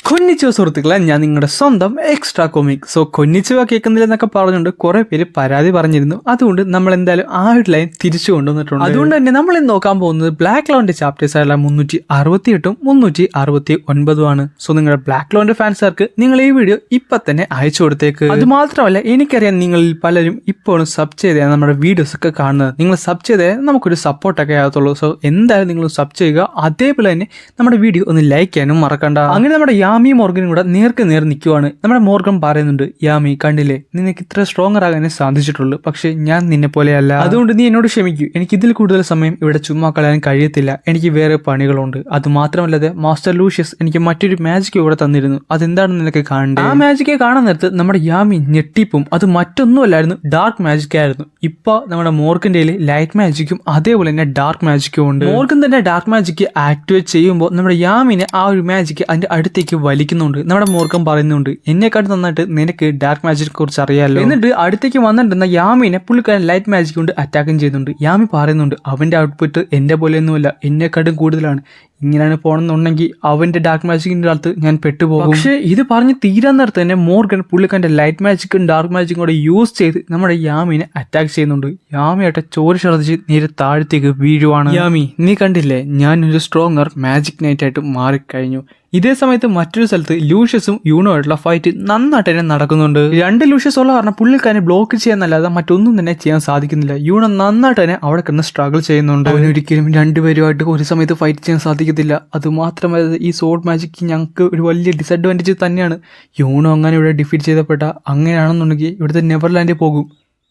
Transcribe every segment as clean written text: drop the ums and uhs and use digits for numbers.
കൊന്നിച്ചുവ സുഹൃത്തുക്കളെ, ഞാൻ നിങ്ങളുടെ സ്വന്തം എക്സ്ട്രാ കോമിക്. കൊന്നിച്ചുവ കേൾക്കുന്നില്ലെന്നൊക്കെ പറഞ്ഞുകൊണ്ട് കുറെ പേര് പരാതി പറഞ്ഞിരുന്നു. അതുകൊണ്ട് നമ്മൾ എന്തായാലും ആ ഒരു ലൈൻ തിരിച്ചു കൊണ്ടുവന്നിട്ടുണ്ട്. അതുകൊണ്ട് തന്നെ നമ്മൾ ഇന്ന് നോക്കാൻ പോകുന്നത് ബ്ലാക്ക് ലോന്റെ ചാപ്റ്റേഴ്സ് ആയുള്ള 368ഉം 369ആണ്. നിങ്ങളുടെ ബ്ലാക്ക് ലോന്റെ ഫാൻസുകാർക്ക് നിങ്ങൾ ഈ വീഡിയോ ഇപ്പൊ തന്നെ അയച്ചു കൊടുത്തേക്ക്. അത് മാത്രമല്ല, എനിക്കറിയാം നിങ്ങളിൽ പലരും ഇപ്പോഴും സബ് ചെയ്താൽ നമ്മുടെ വീഡിയോസ് ഒക്കെ കാണുന്നത്. നിങ്ങൾ സബ് ചെയ്താൽ നമുക്കൊരു സപ്പോർട്ടൊക്കെ ആകത്തുള്ളൂ. എന്തായാലും നിങ്ങൾ സബ് ചെയ്യുക. അതേപോലെ തന്നെ നമ്മുടെ വീഡിയോ ഒന്ന് ലൈക്ക് ചെയ്യാനും മറക്കണ്ട. അങ്ങനെ നമ്മുടെ യാമി മോർഗനും കൂടെ നേർക്ക് നേർ നിൽക്കുവാണ്. നമ്മുടെ മോർഗൻ പറയുന്നുണ്ട്, യാമി കണ്ടില്ലേ, നിനക്ക് ഇത്ര സ്ട്രോങ്ങർ ആകാനേ സാധിച്ചിട്ടുള്ളൂ, പക്ഷെ ഞാൻ നിന്നെ പോലെയല്ല. അതുകൊണ്ട് നീ എന്നോട് ക്ഷമിക്കൂ. എനിക്ക് ഇതിൽ കൂടുതൽ സമയം ഇവിടെ ചുമ്മാ കളയാൻ കഴിയത്തില്ല. എനിക്ക് വേറെ പണികളുണ്ട്. അത് മാത്രമല്ലാതെ മാസ്റ്റർ ലൂഷ്യസ് എനിക്ക് മറ്റൊരു മാജിക് ഇവിടെ തന്നിരുന്നു. അതെന്താണെന്ന് നിനക്ക് കാണണ്ടേ? ആ മാജിക്കെ കാണാൻ നേരത്ത് നമ്മുടെ യാമി ഞെട്ടിപ്പും. അത് മറ്റൊന്നുമല്ലായിരുന്നു, ഡാർക്ക് മാജിക് ആയിരുന്നു. ഇപ്പൊ നമ്മുടെ മോർഗന്റെ ലൈറ്റ് മാജിക്കും അതേപോലെ തന്നെ ഡാർക്ക് മാജിക്കും ഉണ്ട്. മോർഗൻ തന്നെ ഡാർക്ക് മാജിക് ആക്ടിവേറ്റ് ചെയ്യുമ്പോൾ നമ്മുടെ യാമിനെ ആ ഒരു മാജിക് അതിന്റെ അടുത്തേക്ക് വലിക്കുന്നുണ്ട്. നമ്മുടെ മോർഗൻ പറയുന്നുണ്ട്, എന്നെക്കാട്ട് നന്നായിട്ട് നിനക്ക് ഡാർക്ക് മാജിക്കിനെ കുറിച്ച് അറിയാലോ. എന്നിട്ട് അടുത്തേക്ക് വന്നിട്ടുണ്ടെന്ന യാമിനെ പുള്ളിക്കാരൻ ലൈറ്റ് മാജിക് കൊണ്ട് അറ്റാക്കും ചെയ്യുന്നുണ്ട്. യാമി പറയുന്നുണ്ട്, അവന്റെ ഔട്ട്പുട്ട് എന്റെ പോലെയൊന്നുമല്ല, എന്നെക്കാട്ടും കൂടുതലാണ്. ഇങ്ങനെയാണ് പോകണമെന്നുണ്ടെങ്കിൽ അവന്റെ ഡാർക്ക് മാജിക്കിന്റെ കാലത്ത് ഞാൻ പെട്ടുപോകും. പക്ഷേ ഇത് പറഞ്ഞ് തീരാൻ നേരത്ത് തന്നെ മോർഗൻ പുള്ളിക്കാരന്റെ ലൈറ്റ് മാജിക്കും ഡാർക്ക് മാജിക്കും കൂടെ യൂസ് ചെയ്ത് നമ്മുടെ യാമിനെ അറ്റാക്ക് ചെയ്യുന്നുണ്ട്. യാമിയായിട്ട് ചോര ഛർദ്ദിച്ച് നേരെ താഴത്തേക്ക് വീഴുവാണ്. യാമി, നീ കണ്ടില്ലേ, ഞാൻ ഒരു സ്ട്രോങ്ങർ മാജിക് നൈറ്റ് ആയിട്ട് മാറിക്കഴിഞ്ഞു. ഇതേ സമയത്ത് മറ്റൊരു സ്ഥലത്ത് ലൂഷ്യസും യൂണോ ആയിട്ടുള്ള ഫൈറ്റ് നന്നായിട്ട് തന്നെ നടക്കുന്നുണ്ട്. രണ്ട് ലൂഷ്യസ് ഉള്ള കാരണം പുള്ളിക്കാരനെ ബ്ലോക്ക് ചെയ്യാന്നല്ലാതെ മറ്റൊന്നും തന്നെ ചെയ്യാൻ സാധിക്കുന്നില്ല. യൂണോ നന്നായിട്ട് തന്നെ അവിടെ കിടന്ന് സ്ട്രഗിൾ ചെയ്യുന്നുണ്ട്. അവനൊരിക്കലും രണ്ടുപേരുമായിട്ട് ഒരു സമയത്ത് ഫൈറ്റ് ചെയ്യാൻ സാധിക്കത്തില്ല. അത് മാത്രമല്ല, ഈ സോഡ് മാജിക് ഞങ്ങൾക്ക് ഒരു വലിയ ഡിസഡ്വാൻറ്റേജ് തന്നെയാണ്. യൂണോ അങ്ങനെ ഇവിടെ ഡിഫീറ്റ് ചെയ്തപ്പെട്ട അങ്ങനെയാണെന്നുണ്ടെങ്കിൽ ഇവിടുത്തെ നെവർലാൻഡിൽ പോകും.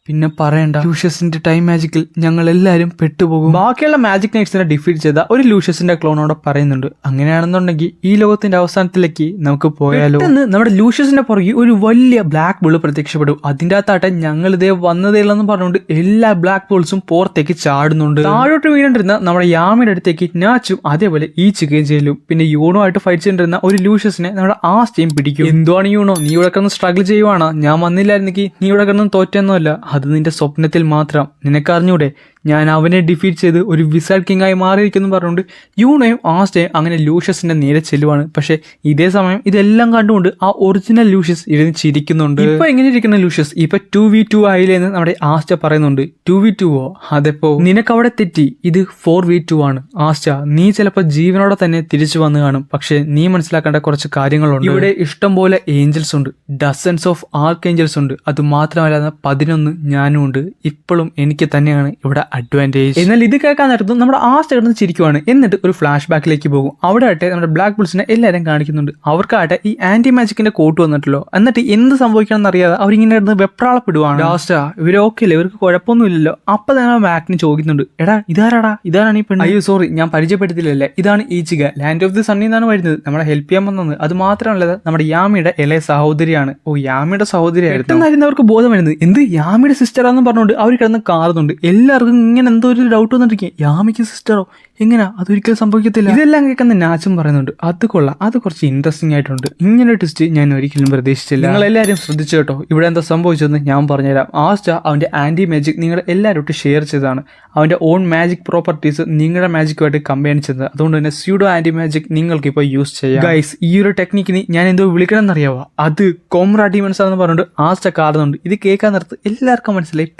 പിന്നെ പറയണ്ട, ലൂഷ്യസിന്റെ ടൈം മാജിക്കിൽ ഞങ്ങൾ എല്ലാവരും പെട്ടുപോകും. ബാക്കിയുള്ള മാജിക് നൈറ്റ്സിനെ ഡിഫീറ്റ് ചെയ്ത ഒരു ലൂഷ്യസിന്റെ ക്ലോണോടെ പറയുന്നുണ്ട്, അങ്ങനെയാണെന്നുണ്ടെങ്കിൽ ഈ ലോകത്തിന്റെ അവസാനത്തിലേക്ക് നമുക്ക് പോയാലോ. നമ്മുടെ ലൂഷ്യസിന്റെ പുറകെ ഒരു വലിയ ബ്ലാക്ക് ബോൾ പ്രത്യക്ഷപ്പെടും. അതിന്റെ അകത്താട്ടെ ഞങ്ങൾ ഇതേ വന്നതേലെന്ന് പറഞ്ഞുകൊണ്ട് എല്ലാ ബ്ലാക്ക് ബോൾസും പുറത്തേക്ക് ചാടുന്നുണ്ട്. താഴോട്ട് വീണിരുന്ന നമ്മുടെ യാമിയുടെ അടുത്തേക്ക് നാച്ചും അതേപോലെ ഈ ചിക്കൻ ജയിലും. പിന്നെ യൂണോ ആയിട്ട് ഫൈറ്റ് ചെയ്തിരുന്ന ഒരു ലൂഷ്യസിനെ നമ്മുടെ ആസ്റ്റയും പിടിക്കും. എന്തുവാണ് യൂണോ, നീ ഇവിടെ കിടന്ന് സ്ട്രഗിൾ ചെയ്യുവാണ്? ഞാൻ വന്നില്ലായിരുന്നെങ്കിൽ നീ ഇവിടെ കിടന്ന് തോറ്റൊന്നുമല്ല. അത് നിന്റെ സ്വപ്നത്തിൽ മാത്രം. നിനക്കറിഞ്ഞൂടെ, ഞാൻ അവനെ ഡിഫീറ്റ് ചെയ്ത് ഒരു വിസാർഡ് കിങ് ആയി മാറിയിരിക്കുന്നു പറഞ്ഞുകൊണ്ട് യൂണോയും ആസ്റ്റയും അങ്ങനെ ലൂഷ്യസിന്റെ നേരെ ചെല്ലുവാണ്. പക്ഷെ ഇതേ സമയം ഇതെല്ലാം കണ്ടുകൊണ്ട് ആ ഒറിജിനൽ ലൂഷ്യസ് ഇരുന്ന് ചിരിക്കുന്നുണ്ട്. ഇപ്പൊ എങ്ങനെ ഇരിക്കുന്ന ലൂഷ്യസ് ഇപ്പൊ 2v2 ആയില്ലെന്ന് നമ്മുടെ ആസ്റ്റ പറയുന്നുണ്ട്. 2v2ഓ? അതെപ്പോ നിനക്ക് അവിടെ തെറ്റി, ഇത് 4v2 ആണ്. ആസ്റ്റ, നീ ചിലപ്പോ ജീവനോടെ തന്നെ തിരിച്ചു വന്നു കാണും. പക്ഷെ നീ മനസ്സിലാക്കേണ്ട കുറച്ച് കാര്യങ്ങളുണ്ട്. ഇവിടെ ഇഷ്ടം പോലെ ഏഞ്ചൽസ് ഉണ്ട്, ഡസൻസ് ഓഫ് ആർക്ക് ഏഞ്ചൽസ് ഉണ്ട്. അത് മാത്രമല്ലാതെ 11 ഞാനും ഉണ്ട്. ഇപ്പോഴും എനിക്ക് തന്നെയാണ് ഇവിടെ അഡ്വാൻറ്റേജ്. എന്നാൽ ഇത് കേൾക്കാൻ നേരത്തും നമ്മുടെ ആസ്റ്റ കിടന്ന് ചിരിക്കുവാണ്. എന്നിട്ട് ഒരു ഫ്ലാഷ് ബാക്കിലേക്ക് പോകും. അവിടെ ആട്ടെ നമ്മുടെ ബ്ലാക്ക് ബുൾസിനെ എല്ലാവരും കാണിക്കുന്നുണ്ട്. അവർക്കാട്ടെ ഈ ആന്റി മാജിക്കിന്റെ കോട്ട് വന്നിട്ടല്ലോ. എന്നിട്ട് എന്ത് സംഭവിക്കണം എന്നറിയാതെ അവരിങ്ങനെ ഇരുന്ന് വെപ്രാളപ്പെടുവാണ്. ആസ്റ്റ, ഇവര് ഓക്കെ അല്ലേ, ഇവർക്ക് കുഴപ്പമൊന്നുമില്ലല്ലോ. അപ്പൊ തന്നെ മാക്കിന് ചോദിക്കുന്നുണ്ട്, എടാ ഇതാരാടാ, ഇതാണ് ഈ പെണ്ണ്? അയ്യോ സോറി, ഞാൻ പരിചയപ്പെടുത്തില്ലല്ലേ, ഇതാണ് ഈച്ചിക, ലാൻഡ് ഓഫ് ദി സണ്ണിൽ നിന്നാണ് വരുന്നത്, നമ്മളെ ഹെൽപ്പ് ചെയ്യാൻ വന്നത്. അത് മാത്രമല്ല, നമ്മുടെ യാമിയുടെ ഇളയ സഹോദരിയാണ്. ഓ, യാമിയുടെ സഹോദരിയായിരുന്നു. അവർക്ക് ബോധം വരുന്നത്, എന്ത് യാമിയുടെ സിസ്റ്ററാന്ന് പറഞ്ഞുകൊണ്ട് അവർ കിടന്ന് കാറുന്നുണ്ട്. എല്ലാവർക്കും ഇങ്ങനെ എന്തോ ഒരു ഡൗട്ട് വന്നിരിക്കും, യാമിക്ക് സിസ്റ്ററോ, എങ്ങനെയാ, അതൊരിക്കലും സംഭവിക്കത്തില്ല. ഇതെല്ലാം കേൾക്കുന്ന നാച്ചും പറയുന്നുണ്ട്, അത് കൊള്ളാം, അത് കുറച്ച് ഇൻട്രസ്റ്റിംഗ് ആയിട്ടുണ്ട്. ഇങ്ങനെ ട്വിസ്റ്റ് ഞാൻ ഒരിക്കലും പ്രതീക്ഷിച്ചില്ല. നിങ്ങൾ എല്ലാവരും ശ്രദ്ധിച്ചു കേട്ടോ, ഇവിടെ എന്താ സംഭവിച്ചതെന്ന് ഞാൻ പറഞ്ഞുതരാം. ആസ്റ്റ അവന്റെ ആന്റി മാജിക് നിങ്ങൾ എല്ലാവരോട്ട് ഷെയർ ചെയ്തതാണ്. അവന്റെ ഓൺ മാജിക് പ്രോപ്പർട്ടീസ് നിങ്ങളുടെ മാജിക്കുമായിട്ട് കമ്പയർ ചെയ്തത്. അതുകൊണ്ട് തന്നെ സ്യൂഡോ ആന്റി മാജിക് നിങ്ങൾക്ക് ഇപ്പോൾ യൂസ് ചെയ്യാം. ഗൈസ്, ഈ ഒരു ടെക്നിക്കിന് ഞാൻ എന്തോ വിളിക്കണം എന്നറിയാവോ, അത് കോംറാ ഡീമൻസ് ആണെന്ന് പറഞ്ഞുകൊണ്ട് ആസ്റ്റ കാണുന്നുണ്ട്. ഇത് കേൾക്കാൻ നേരത്ത് എല്ലാവർക്കും മനസ്സിലായി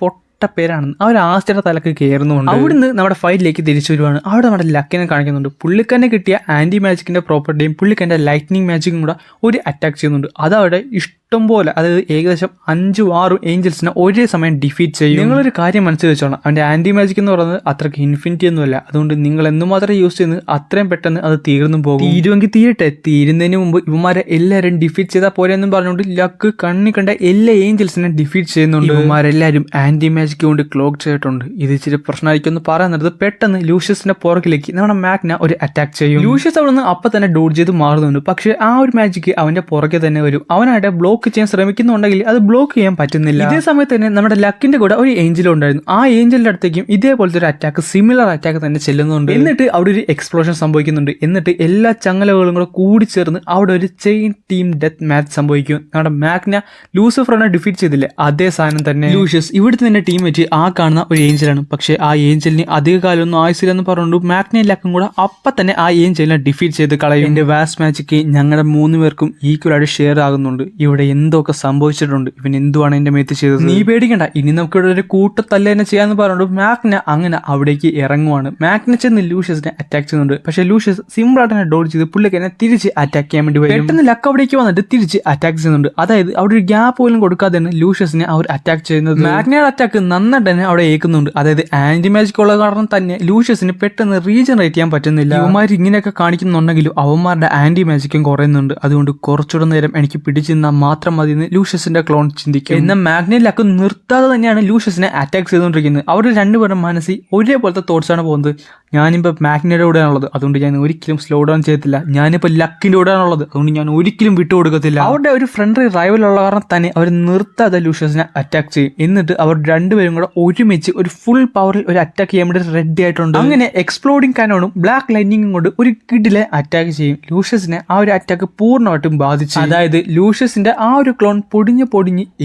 പേരാണെന്ന്. അവർ ആസ്റ്റയുടെ തലക്ക് കയറുന്നുണ്ട്. അവിടുന്ന് നമ്മുടെ ഫൈറ്റിലേക്ക് തിരിച്ചു വരുവാണ്. അവിടെ നമ്മുടെ ലക്കിനെ കാണിക്കുന്നുണ്ട്. പുള്ളിക്കാരനെ കിട്ടിയ ആന്റി മാജിക്കിന്റെ പ്രോപ്പർട്ടിയും പുള്ളിക്കാരന്റെ ലൈറ്റ്നിങ് മാജിക്കും കൂടെ ഒരു അറ്റാക്ക് ചെയ്യുന്നുണ്ട്. അതവിടെ ഇഷ്ടം പോലെ, അതായത് ഏകദേശം 5-6 ഏഞ്ചൽസിനെ ഒരേ സമയം ഡിഫീറ്റ് ചെയ്യും. നിങ്ങളൊരു കാര്യം മനസ്സിൽ വെച്ചോണം, അവന്റെ ആന്റി മാജിക് എന്ന് പറയുന്നത് അത്രയ്ക്ക് ഇൻഫിനിറ്റി ഒന്നുമല്ല. അതുകൊണ്ട് നിങ്ങൾ എന്തുമാത്രം യൂസ് ചെയ്യുന്നത് അത്രയും പെട്ടെന്ന് അത് തീർന്നു പോകും. തീരുമെങ്കിൽ തീരട്ടെ, തീരുന്നതിന് മുമ്പ് ഇവന്മാരെ എല്ലാവരും ഡിഫീറ്റ് ചെയ്താൽ പോരെന്നും പറഞ്ഞുകൊണ്ട് ലക്ക് കണ്ണി കണ്ട എല്ലാ ഏഞ്ചൽസിനെ ഡിഫീറ്റ് ചെയ്യുന്നുണ്ട്. ഇവന്മാരെല്ലാവരും ആന്റി മാജിക് കൊണ്ട് ക്ലോക്ക് ചെയ്തിട്ടുണ്ട്. ഇത് ഇച്ചിരി പ്രശ്നമായിരിക്കും പറയുന്നത്. പെട്ടെന്ന് ലൂഷ്യസിന്റെ പുറകിലേക്ക് നമ്മുടെ മാഗ്ന ഒരു അറ്റാക്ക് ചെയ്യും. ലൂഷ്യസ് അവിടെ നിന്ന് അപ്പൊ തന്നെ ഡോഡ് ചെയ്ത് മാറുന്നുണ്ട്. പക്ഷെ ആ ഒരു മാജിക് അവന്റെ പുറകെ തന്നെ വരും. അവനായിട്ട് ബ്ലോക്ക് ബ്ലോക്ക് ചെയ്യാൻ ശ്രമിക്കുന്നുണ്ടെങ്കിൽ അത് ബ്ലോക്ക് ചെയ്യാൻ പറ്റുന്നില്ല. ഇതേ സമയത്ത് തന്നെ നമ്മുടെ ലക്കിന്റെ കൂടെ ഒരു ഏഞ്ചലും ഉണ്ടായിരുന്നു. ആ ഏഞ്ചലിന്റെ അടുത്തേക്കും ഇതേപോലത്തെ ഒരു അറ്റാക്ക്, സിമിലർ അറ്റാക്ക് തന്നെ ചെല്ലുന്നുണ്ട്. എന്നിട്ട് അവിടെ ഒരു എക്സ്പ്ലോഷൻ സംഭവിക്കുന്നുണ്ട്. എന്നിട്ട് എല്ലാ ചങ്ങലകളും കൂടെ കൂടിച്ചേർന്ന് അവിടെ ഒരു ചെയിൻ ടീം ഡെത്ത് മാച്ച് സംഭവിക്കും. നമ്മുടെ മാഗ്ന ലൂസിഫറിനെ ഡിഫീറ്റ് ചെയ്തില്ലേ, അതേ സാധനം തന്നെ. ലൂഷ്യസ് ഇവിടുത്തെ തന്നെ ടീം വെച്ച് ആ കാണുന്ന ഒരു ഏഞ്ചലാണ്. പക്ഷെ ആ ഏഞ്ചലിന് അധിക കാലമൊന്നും ആയുസില്ലെന്ന് പറഞ്ഞുകൊണ്ട് മാഗ്നയും ലക്കും കൂടെ അപ്പം തന്നെ ആ ഏഞ്ചലിനെ ഡിഫീറ്റ് ചെയ്ത് കളയും. എന്റെ വാസ്റ്റ് മാച്ചിക്ക് ഞങ്ങളുടെ 3 പേർക്കും ഈക്വൽ ആയിട്ട് ഷെയർ ആകുന്നുണ്ട്. ഇവിടെ എന്തൊക്കെ സംഭവിച്ചിട്ടുണ്ട്, ഇവൻ എന്തുവാണ് എന്റെ മേത്ത് ചെയ്തത്, നീ പേടിക്കണ്ട, ഇനി നമുക്ക് ഇവിടെ ഒരു കൂട്ടത്തല്ല തന്നെ ചെയ്യാന്ന് പറഞ്ഞുകൊണ്ട് മാഗ്ന അങ്ങനെ അവിടേക്ക് ഇറങ്ങുവാണ്. മാഗ്ന ചെന്ന് ലൂഷ്യസിനെ അറ്റാക്ക് ചെയ്യുന്നുണ്ട്. പക്ഷെ ലൂഷ്യസ് സിമ്പിൾ ആയിട്ട് തന്നെ ഡോഡ് ചെയ്ത് പുള്ളിക്ക് തന്നെ തിരിച്ച് അറ്റാക്ക് ചെയ്യാൻ വേണ്ടി വരും. പെട്ടെന്ന് ലക്ക് അവിടേക്ക് വന്നിട്ട് തിരിച്ച് അറ്റാക്ക് ചെയ്യുന്നുണ്ട്. അതായത് അവിടെ ഒരു ഗ്യാപ്പ് പോലും കൊടുക്കാതെ തന്നെ ലൂഷ്യസിനെ അവർ അറ്റാക്ക് ചെയ്യുന്നത്. മാഗ്നയുടെ അറ്റാക്ക് നന്നായിട്ട് തന്നെ അവിടെ ഏൽക്കുന്നുണ്ട്. അതായത് ആന്റി മാജിക് ഉള്ള കാരണം തന്നെ ലൂഷ്യസിന് പെട്ടെന്ന് റീജനറേറ്റ് ചെയ്യാൻ പറ്റുന്നില്ല. അവന്മാർ ഇങ്ങനെയൊക്കെ കാണിക്കുന്നുണ്ടെങ്കിലും അവന്മാരുടെ ആന്റി മാജിക്കും കുറയുന്നുണ്ട്. അതുകൊണ്ട് കുറച്ചുകൂടെ നേരം എനിക്ക് പിടിച്ചിരുന്നാൽ മാത്രം മതി എന്ന് ലൂഷ്യസിന്റെ ക്ലോൺ ചിന്തിക്കും. എന്നാൽ മാഗ്നയും ലക്കും നിർത്താതെ തന്നെയാണ് ലൂഷ്യസിനെ അറ്റാക്ക് ചെയ്തുകൊണ്ടിരിക്കുന്നത്. അവരുടെ രണ്ടുപേരും മനസ്സിൽ ഒരേപോലത്തെ തോട്ട്സ് ആണ് പോകുന്നത്. ഞാനിപ്പോൾ മാഗ്നയുടെ കൂടെയാണുള്ളത്, അതുകൊണ്ട് ഞാൻ ഒരിക്കലും സ്ലോ ഡൗൺ ചെയ്യത്തില്ല. ഞാനിപ്പോൾ ലക്കിന്റെ കൂടെയാണുള്ളത്, അതുകൊണ്ട് ഞാൻ ഒരിക്കലും വിട്ടുകൊടുക്കത്തില്ല. അവരുടെ ഒരു ഫ്രണ്ട്ലി റൈവലുള്ള കാരണം തന്നെ അവർ നിർത്താതെ ലൂഷ്യസിനെ അറ്റാക്ക് ചെയ്യും. എന്നിട്ട് അവർ രണ്ടുപേരും കൂടെ ഒരുമിച്ച് ഒരു ഫുൾ പവറിൽ ഒരു അറ്റാക്ക് ചെയ്യാൻ വേണ്ടി റെഡി ആയിട്ടുണ്ട്. അങ്ങനെ എക്സ്പ്ലോഡിംഗ് കാനോണും ബ്ലാക്ക് ലൈനിങ്ങും കൊണ്ട് ഒരു കിഡിലെ അറ്റാക്ക് ചെയ്യും. ലൂഷ്യസിനെ ആ ഒരു അറ്റാക്ക് പൂർണ്ണമായിട്ടും ബാധിച്ചു. അതായത് ലൂഷ്യസിന്റെ ആ ഒരു ക്ലോൺ പൊടിഞ്ഞ്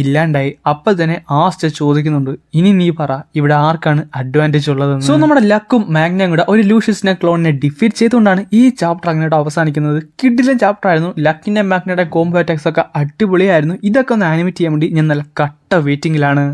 ഇല്ലാണ്ടായി. അപ്പോൾ തന്നെ ആസ്റ്റർ ചോദിക്കുന്നുണ്ട്, ഇനി നീ പറ ഇവിടെ ആർക്കാണ് അഡ്വാൻറ്റേജ് ഉള്ളതെന്ന്. സോ നമ്മുടെ ലക്കും മാഗ്നയും കൂടെ ഒരു ലൂഷ്യസിനെ ക്ലോണിനെ ഡിഫീറ്റ് ചെയ്തുകൊണ്ടാണ് ഈ ചാപ്റ്റർ അങ്ങനെ അവസാനിക്കുന്നത്. കിഡിലെ ചാപ്റ്റർ ആയിരുന്നു. ലക്കിന്റെ മാഗ്നയുടെ കോംബോ അറ്റാക്സ് ഒക്കെ അടിപൊളിയായിരുന്നു. ഇതൊക്കെ ഒന്ന് ആനിമേറ്റ് ചെയ്യാൻ വേണ്ടി ഞാൻ നല്ല കട്ട വെയിറ്റിംഗിലാണ്.